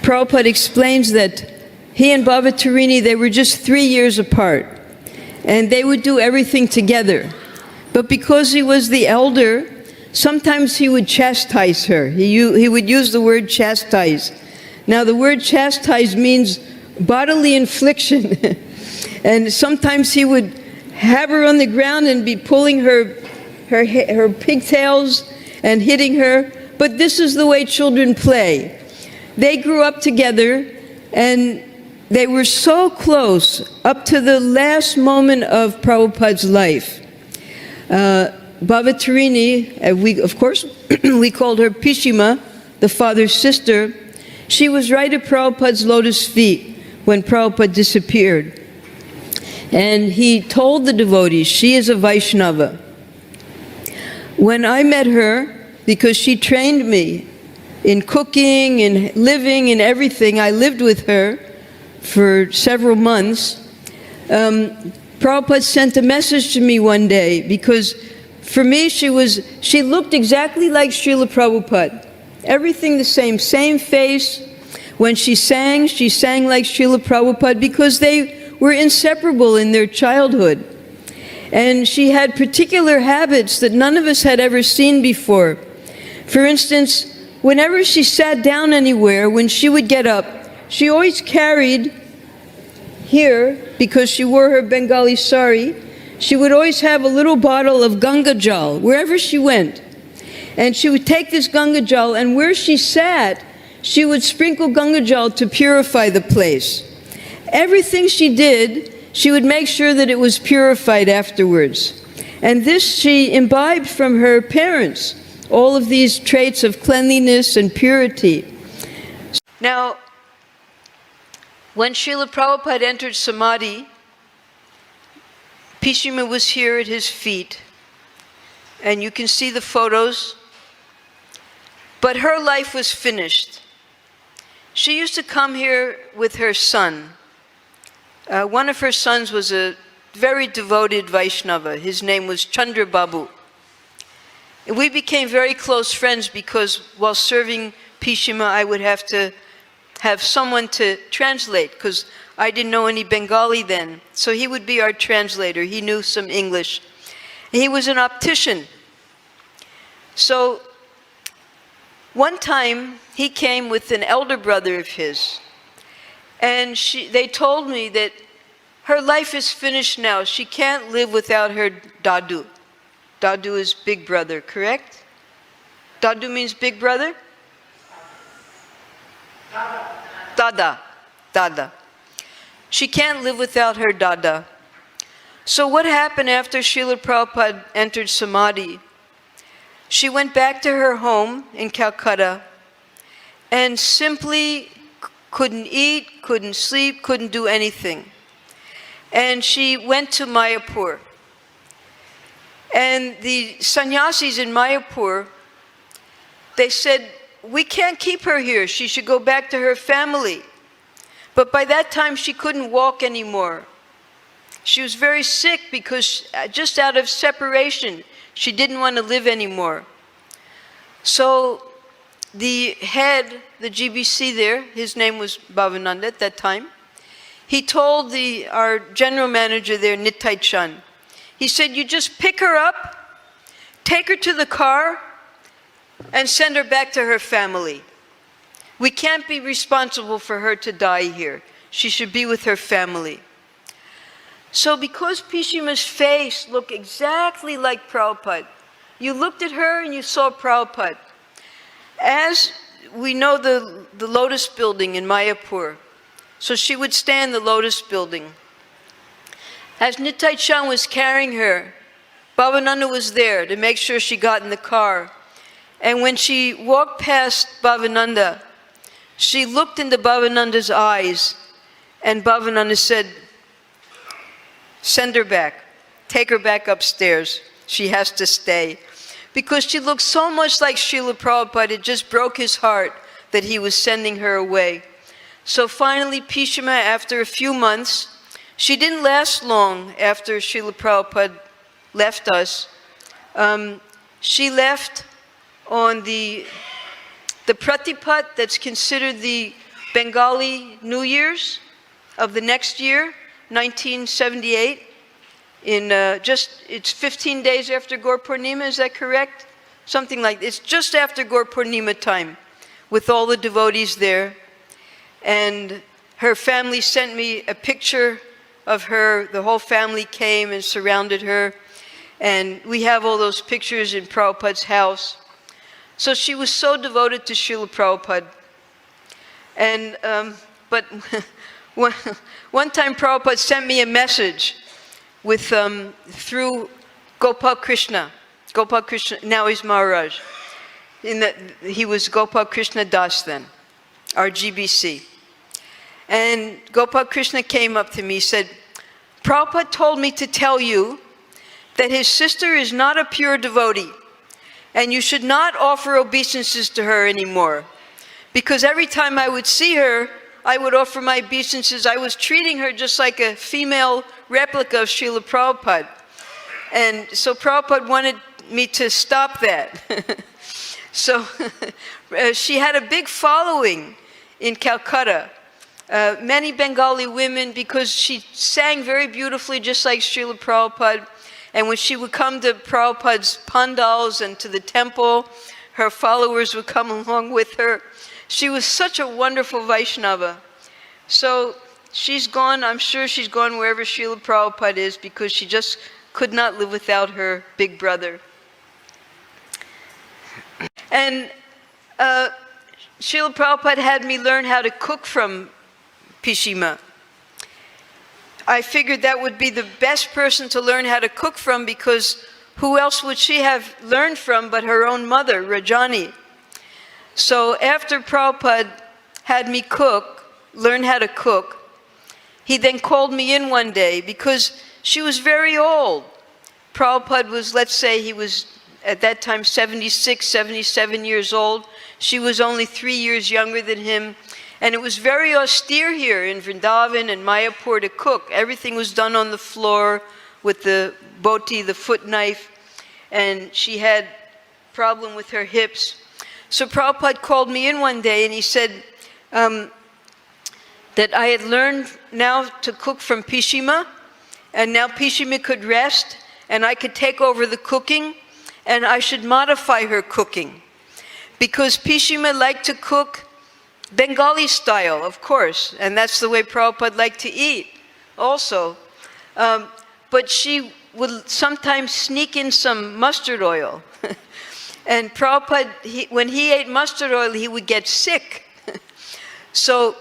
Prabhupada explains that he and Baba Tarini, they were just 3 years apart, and they would do everything together. But because he was the elder, sometimes he would chastise her. He would use the word chastise. Now, the word chastise means bodily infliction. And sometimes he would have her on the ground and be pulling her pigtails and hitting her. But this is the way children play. They grew up together, and they were so close up to the last moment of Prabhupada's life. Baba Tarini, of course, we called her Pishima, the father's sister. She was right at Prabhupada's lotus feet when Prabhupada disappeared. And he told the devotees, she is a Vaishnava. When I met her, because she trained me in cooking and living and everything, I lived with her for several months. Prabhupada sent a message to me one day, because for me she looked exactly like Srila Prabhupada. Everything the same face. When she sang like Srila Prabhupada, because they were inseparable in their childhood. And she had particular habits that none of us had ever seen before. For instance, whenever she sat down anywhere, when she would get up, she always carried here, because she wore her Bengali sari, she would always have a little bottle of Ganga Jal wherever she went. And she would take this Ganga Jal, and where she sat, she would sprinkle Ganga Jal to purify the place. Everything she did, she would make sure that it was purified afterwards. And this she imbibed from her parents, all of these traits of cleanliness and purity. Now, when Srila Prabhupada entered Samadhi, Pishima was here at his feet, and you can see the photos. But her life was finished. She used to come here with her son. One of her sons was a very devoted Vaishnava. His name was Chandra Babu. And we became very close friends, because while serving Pishima, I would have to have someone to translate, because I didn't know any Bengali then. So he would be our translator. He knew some English. He was an optician. So one time he came with an elder brother of his, and they told me that her life is finished now. She can't live without her Dadu. Dadu is big brother, correct? Dadu means big brother? Dada. Dada. She can't live without her Dada. So what happened after Srila Prabhupada entered Samadhi? She went back to her home in Calcutta and simply couldn't eat, couldn't sleep, couldn't do anything. And she went to Mayapur. And the sannyasis in Mayapur, they said, we can't keep her here. She should go back to her family. But by that time, she couldn't walk anymore. She was very sick, because just out of separation, she didn't want to live anymore. So the head, the GBC there, his name was Bhavananda at that time, he told our general manager there, Nitai Chand, he said, you just pick her up, take her to the car, and send her back to her family. We can't be responsible for her to die here. She should be with her family. So because Pishima's face looked exactly like Prabhupada, you looked at her and you saw Prabhupada. As we know the Lotus Building in Mayapur, so she would stay in the Lotus Building. As Nitai Chand was carrying her, Bhavananda was there to make sure she got in the car. And when she walked past Bhavananda, she looked into Bhavananda's eyes, and Bhavananda said, send her back. Take her back upstairs. She has to stay. Because she looked so much like Srila Prabhupada, it just broke his heart that he was sending her away. So finally, Pishima, after a few months, she didn't last long after Srila Prabhupada left us. She left on the Pratipat, that's considered the Bengali New Year's of the next year, 1978. It's 15 days after Gaur Purnima, is that correct? Something like this. It's just after Gaur Purnima time, with all the devotees there. And her family sent me a picture of her. The whole family came and surrounded her. And we have all those pictures in Prabhupada's house. So she was so devoted to Srila Prabhupada. And, but one time Prabhupada sent me a message with, through Gopal Krishna. Gopal Krishna, now he's Maharaj. He was Gopal Krishna Das then, our GBC. And Gopal Krishna came up to me, said, Prabhupada told me to tell you that his sister is not a pure devotee, and you should not offer obeisances to her anymore. Because every time I would see her, I would offer my obeisances. I was treating her just like a female replica of Srila Prabhupada. And so Prabhupada wanted me to stop that. So she had a big following in Calcutta. Many Bengali women, because she sang very beautifully, just like Srila Prabhupada. And when she would come to Prabhupada's pandals and to the temple, her followers would come along with her. She was such a wonderful Vaishnava. So she's gone, I'm sure she's gone wherever Srila Prabhupada is, because she just could not live without her big brother. And Srila Prabhupada had me learn how to cook from Pishima. I figured that would be the best person to learn how to cook from, because who else would she have learned from but her own mother, Rajani? So after Prabhupada had me learn how to cook, he then called me in one day because she was very old. Prabhupada was, let's say he was at that time 76, 77 years old. She was only 3 years younger than him. And it was very austere here in Vrindavan and Mayapur to cook. Everything was done on the floor with the boti, the foot knife. And she had problem with her hips. So Prabhupada called me in one day and he said that I had learned now to cook from Pishima, and now Pishima could rest and I could take over the cooking, and I should modify her cooking. Because Pishima liked to cook Bengali style, of course, and that's the way Prabhupada liked to eat also. But she would sometimes sneak in some mustard oil. And Prabhupada, when he ate mustard oil, he would get sick. So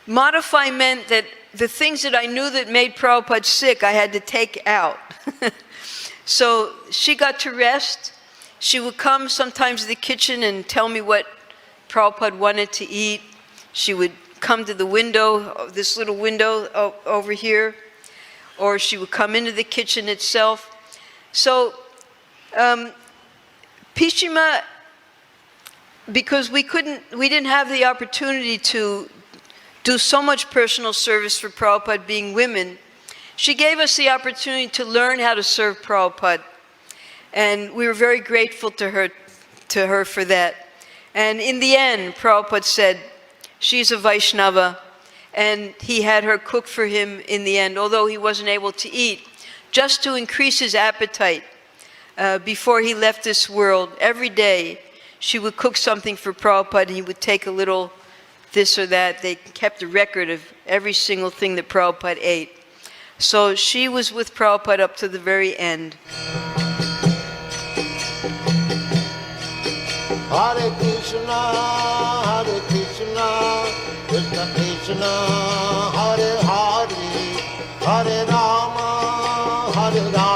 modify meant that the things that I knew that made Prabhupada sick, I had to take out. So she got to rest. She would come sometimes to the kitchen and tell me what Prabhupada wanted to eat. She would come to the window, this little window over here, or she would come into the kitchen itself. So Pishima, because we didn't have the opportunity to do so much personal service for Prabhupada being women, she gave us the opportunity to learn how to serve Prabhupada. And we were very grateful to her for that. And in the end, Prabhupada said, she's a Vaishnava, and he had her cook for him in the end, although he wasn't able to eat, just to increase his appetite before he left this world. Every day, she would cook something for Prabhupada, and he would take a little this or that. They kept a record of every single thing that Prabhupada ate. So she was with Prabhupada up to the very end. Hare Krishna, Krishna Krishna, Hare Hare, Hare Rama, Hare Rama.